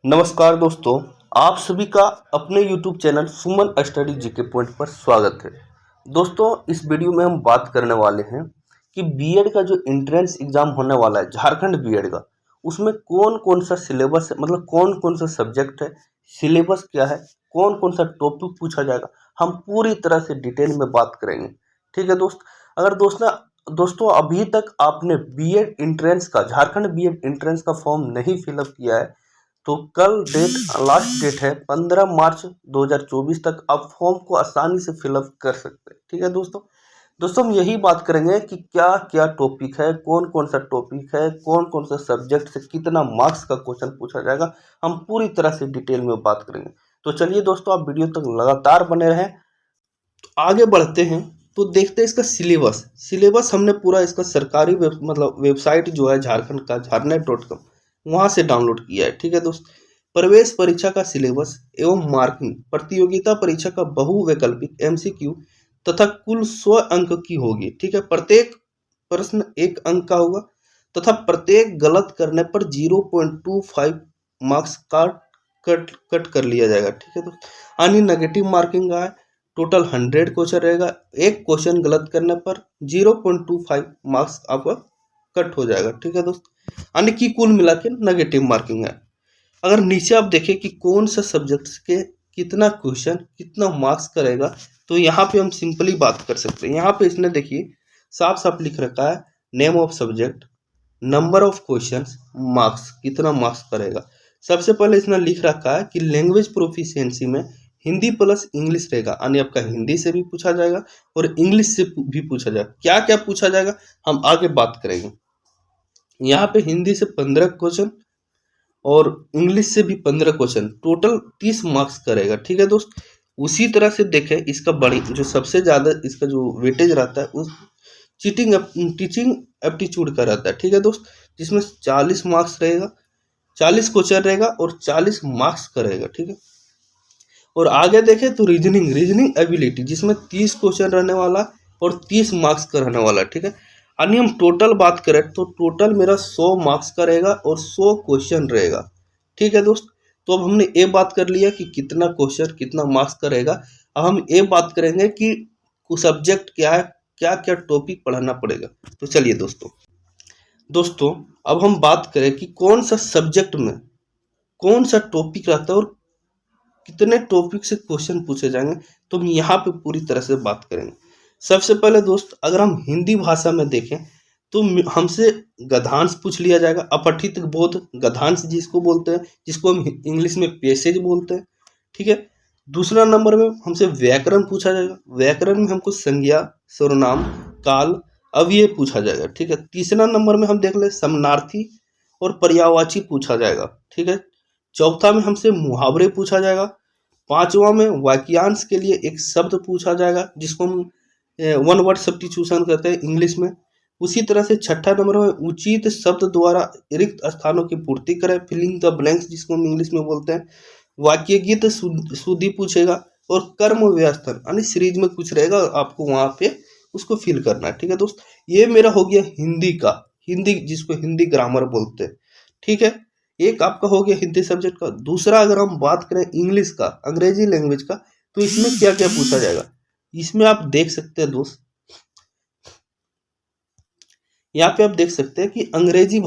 नमस्कार दोस्तों, आप सभी का अपने YouTube चैनल सुमन स्टडी जीके पॉइंट पर स्वागत है। दोस्तों, इस वीडियो में हम बात करने वाले हैं कि बीएड का जो एंट्रेंस एग्जाम होने वाला है झारखंड बीएड का, उसमें कौन कौन सा सिलेबस है, मतलब कौन कौन सा सब्जेक्ट है, सिलेबस क्या है, कौन कौन सा टॉपिक पूछा जाएगा, हम पूरी तरह से डिटेल में बात करेंगे। ठीक है दोस्त, अगर दोस्तों अभी तक आपने बीएड एंट्रेंस का, झारखंड बीएड एंट्रेंस का फॉर्म नहीं फिलअप किया है तो कल लास्ट डेट है 15 मार्च 2024 तक आप फॉर्म को आसानी से फिलअप कर सकते हैं। ठीक है दोस्तों हम यही बात करेंगे कि क्या क्या टॉपिक है, कौन कौन सा टॉपिक है, कौन कौन सा सब्जेक्ट से कितना मार्क्स का क्वेश्चन पूछा जाएगा, हम पूरी तरह से डिटेल में बात करेंगे। तो चलिए दोस्तों, आप वीडियो तक लगातार बने रहें। तो आगे बढ़ते हैं तो देखते हैं इसका सिलेबस हमने पूरा इसका सरकारी मतलब वेबसाइट जो है झारखंड का झारनेट.com वहां से डाउनलोड किया है। ठीक है दोस्त, प्रवेश परीक्षा का सिलेबस एवं मार्किंग प्रतियोगिता परीक्षा का बहुवैकल्पिक एमसीक्यू तथा कुल 100 अंक की होगी। ठीक है, प्रत्येक प्रश्न 1 अंक का होगा तथा प्रत्येक गलत करने पर 0.25 मार्क्स का कट कर लिया जाएगा। ठीक है दोस्त, यानी नेगेटिव मार्किंग का है, टोटल 100 क्वेश्चन रहेगा, एक क्वेश्चन गलत करने पर 0.25 मार्क्स आपका कट हो जाएगा। ठीक है दोस्त, यानी कि कुल मिला के नेगेटिव मार्किंग है। अगर नीचे आप देखें कि कौन सा सब्जेक्ट के कितना क्वेश्चन कितना मार्क्स करेगा, तो यहाँ पे हम सिंपली बात कर सकते हैं। यहाँ पे इसने देखिए साफ साफ लिख रखा है, name of subject, number of questions, marks, कितना मार्क्स करेगा। सबसे पहले इसने लिख रखा है कि लैंग्वेज प्रोफिशिएंसी में हिंदी प्लस इंग्लिश रहेगा, यानी आपका हिंदी से भी पूछा जाएगा और इंग्लिश से भी पूछा जाएगा। क्या क्या पूछा जाएगा हम आगे बात करेंगे। यहाँ पे हिंदी से 15 क्वेश्चन और इंग्लिश से भी 15 क्वेश्चन, टोटल 30 मार्क्स करेगा। ठीक है दोस्त, उसी तरह से देखें इसका बड़ी जो सबसे ज़्यादा इसका जो वेटेज रहता है उस टीचिंग एप्टीट्यूड का रहता है। ठीक है दोस्त, जिसमें 40 मार्क्स रहेगा, 40 क्वेश्चन रहेगा और 40 मार्क्स करेगा। ठीक है, और आगे देखें तो रीजनिंग एबिलिटी जिसमें 30 क्वेश्चन रहने वाला और 30 मार्क्स का रहने वाला। ठीक है, यानी हम टोटल बात करें तो टोटल मेरा 100 मार्क्स का रहेगा और 100 क्वेश्चन रहेगा। ठीक है दोस्त, तो अब हमने ये बात कर लिया कि कितना क्वेश्चन कितना मार्क्स का रहेगा। अब हम ये बात करेंगे कि सब्जेक्ट क्या है, क्या क्या टॉपिक पढ़ाना पड़ेगा। तो चलिए दोस्तों अब हम बात करें कि कौन सा सब्जेक्ट में कौन सा टॉपिक रहता है और कितने टॉपिक से क्वेश्चन पूछे जाएंगे, तो हम यहाँ पे पूरी तरह से बात करेंगे। सबसे पहले दोस्त अगर हम हिंदी भाषा में देखें तो हमसे गद्यांश पूछ लिया जाएगा, अपठित बोध गद्यांश जिसको बोलते हैं, जिसको हम इंग्लिश में पैसेज बोलते हैं। ठीक है, दूसरा नंबर में हमसे व्याकरण पूछा जाएगा, व्याकरण में हमको संज्ञा, सर्वनाम, काल, अव्यय पूछा जाएगा। ठीक है, तीसरा नंबर में हम देख ले समानार्थी और पर्यायवाची पूछा जाएगा। ठीक है, चौथा में हमसे मुहावरे पूछा जाएगा, पांचवा में वाक्यांश के लिए एक शब्द पूछा जाएगा जिसको हम वन वर्ड सब्स्टिट्यूशन कहते हैं इंग्लिश में। उसी तरह से छठा नंबर में उचित शब्द द्वारा रिक्त स्थानों की पूर्ति करें, फिलिंग द ब्लैंक्स जिसको हम इंग्लिश में बोलते हैं। वाक्य गीत शुद्धि पूछेगा और कर्म व्यवस्था यानी सीरीज में कुछ रहेगा, आपको वहां पे उसको फिल करना है। ठीक है दोस्त, ये मेरा हो गया हिंदी जिसको हिंदी ग्रामर बोलते हैं। ठीक है, एक आपका हो गया हिंदी सब्जेक्ट का। दूसरा अगर हम बात करें इंग्लिश का, अंग्रेजी लैंग्वेज का, तो इसमें क्या क्या पूछा जाएगा। इसमें आप देख सकते हैं दोस्त, यहाँ पे आप देख सकते हैं कि अंग्रेजी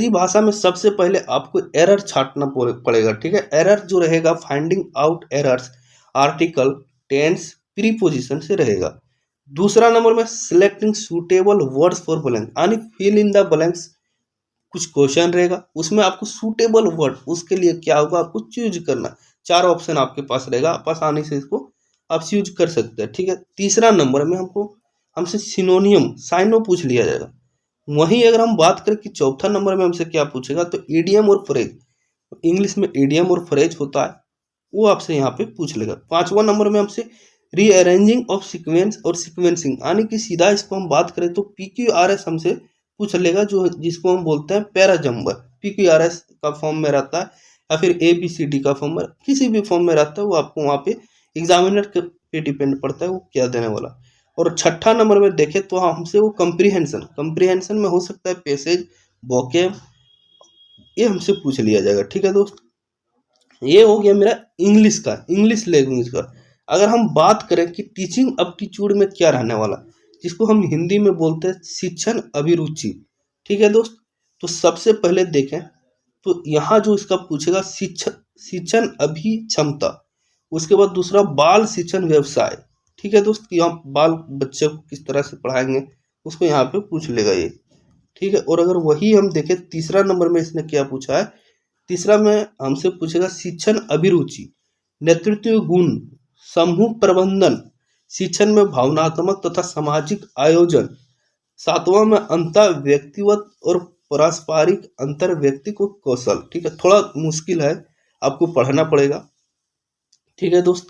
भाषा में सबसे पहले आपको एरर छांटना पड़ेगा। ठीक है, एरर जो रहेगा finding out errors article, tense, preposition से रहेगा। दूसरा नंबर में selecting suitable words for blank यानी फिल इन द ब्लैंक्स कुछ क्वेश्चन रहेगा, उसमें आपको सूटेबल वर्ड उसके लिए क्या होगा आपको चूज करना। 4 ऑप्शन आपके पास रहेगा, आप आसानी से इसको आप चूज कर सकते हैं। ठीक है, तीसरा नंबर में हमसे सिनोनियम साइनो पूछ लिया जाएगा। वहीं अगर हम बात करें कि चौथा नंबर में हमसे क्या पूछेगा, तो ईडियम और फ्रेज, इंग्लिश में ईडियम और फ्रेज होता है, वो आपसे यहाँ पे पूछ लेगा। पांचवा नंबर में हमसे रीअरेंजिंग ऑफ सीक्वेंस और सीक्वेंसिंग यानी कि सीधा इसको हम बात करें तो PQRS हमसे पूछ लेगा, जो जिसको हम बोलते हैं पैराजम्बर। PQRS का फॉर्म में रहता है या फिर ABCD का फॉर्म में, किसी भी फॉर्म में रहता है, वो आपको वहाँ पे एग्जामिनर पे डिपेंड पड़ता है वो क्या देने वाला। और छठा नंबर में देखें तो हमसे वो कंप्रीहेंशन में हो सकता है पैसेज, वोकैब, ये हमसे पूछ लिया जाएगा। ठीक है दोस्त, ये हो गया मेरा इंग्लिश का, इंग्लिश लैंग्वेज का। अगर हम बात करें कि टीचिंग एप्टीट्यूड में क्या रहने वाला, जिसको हम हिंदी में बोलते हैं शिक्षण अभिरुचि। ठीक है दोस्त, तो सबसे पहले देखें तो यहाँ जो इसका पूछेगा शिक्षण अभिक्षमता, उसके बाद दूसरा बाल शिक्षण व्यवसाय। ठीक है दोस्त, यहाँ बाल बच्चे को किस तरह से पढ़ाएंगे उसको यहाँ पे पूछ लेगा ये। ठीक है, और अगर वही हम देखें तीसरा नंबर में इसने क्या पूछा है, तीसरा में हमसे पूछेगा शिक्षण अभिरुचि, नेतृत्व गुण, समूह प्रबंधन, शिक्षण में भावनात्मक तथा सामाजिक आयोजन, सातवां में अंतर व्यक्तिगत और पारस्परिक अंतर व्यक्तिगत कौशल। ठीक है, थोड़ा मुश्किल है, आपको पढ़ना पड़ेगा। ठीक है दोस्त,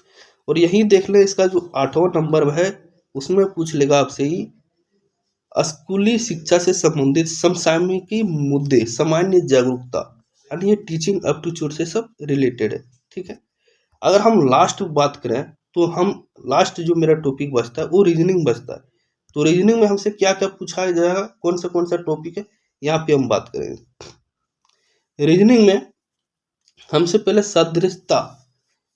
और यही देख ले इसका जो 8वां नंबर है उसमें पूछ लेगा आपसे ही स्कूली शिक्षा से संबंधित समसामयिक मुद्दे, सामान्य जागरूकता, यानी ये टीचिंग एप्टीट्यूड से सब रिलेटेड है। ठीक है, अगर हम लास्ट बात करें तो हम लास्ट जो मेरा टॉपिक बचता है वो रीजनिंग बचता है। तो रीजनिंग में हमसे क्या क्या पूछा जाएगा, कौन सा टॉपिक है, यहाँ पे हम बात करेंगे। रीजनिंग में हमसे पहले सदृशता,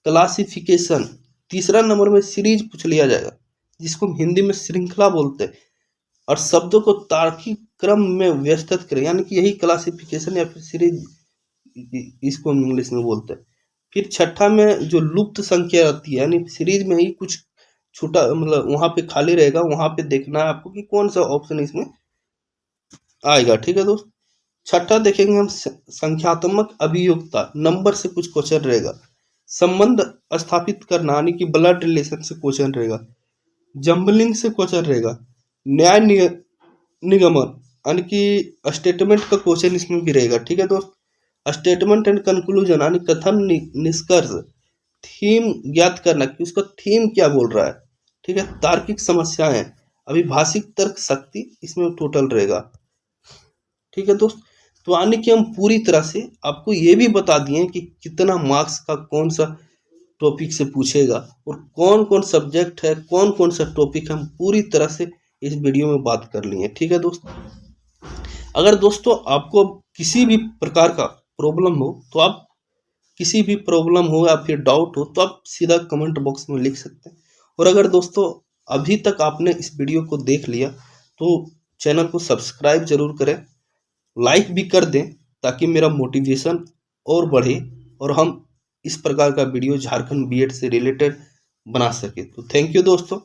क्लासिफिकेशन, तीसरा नंबर में सीरीज पूछ लिया जाएगा जिसको हम हिंदी में श्रृंखला बोलते हैं, और शब्दों को तार्किक क्रम में व्यवस्थित करें, यानी कि यही क्लासिफिकेशन या फिर सीरीज इसको हम इंग्लिश में बोलते हैं। फिर छठा में जो लुप्त संख्या रहती है, यानी सीरीज में ही कुछ छोटा मतलब वहां पे खाली रहेगा, वहां पे देखना है आपको कि कौन सा ऑप्शन इसमें आएगा। ठीक है दोस्त, छठा देखेंगे हम संख्यात्मक अभियोक्ता, नंबर से कुछ क्वेश्चन रहेगा, संबंध स्थापित करना यानी कि ब्लड रिलेशन से क्वेश्चन रहेगा, जम्बलिंग से क्वेश्चन रहेगा, न्याय निगमन यानी कि स्टेटमेंट का क्वेश्चन इसमें भी रहेगा। ठीक है दोस्त, स्टेटमेंट एंड कंक्लूजन यानी कथन निष्कर्ष, थीम ज्ञात करना कि उसका थीम क्या बोल रहा है। ठीक है, तार्किक समस्याएं, अभिभाषिक तर्क शक्ति इसमें टोटल रहेगा। ठीक है दोस्त, तो यानी कि हम पूरी तरह से आपको ये भी बता दिए कि कितना मार्क्स का कौन सा टॉपिक से पूछेगा और कौन कौन सब्जेक्ट है, कौन कौन सा टॉपिक हम पूरी तरह से इस वीडियो में बात कर लिए। ठीक है दोस्त, अगर दोस्तों आपको किसी भी प्रकार का प्रॉब्लम हो तो आप किसी भी प्रॉब्लम हो या फिर डाउट हो तो आप सीधा कमेंट बॉक्स में लिख सकते हैं। और अगर दोस्तों अभी तक आपने इस वीडियो को देख लिया तो चैनल को सब्सक्राइब जरूर करें, लाइक भी कर दें ताकि मेरा मोटिवेशन और बढ़े और हम इस प्रकार का वीडियो झारखंड बीएड से रिलेटेड बना सके। तो थैंक यू दोस्तों।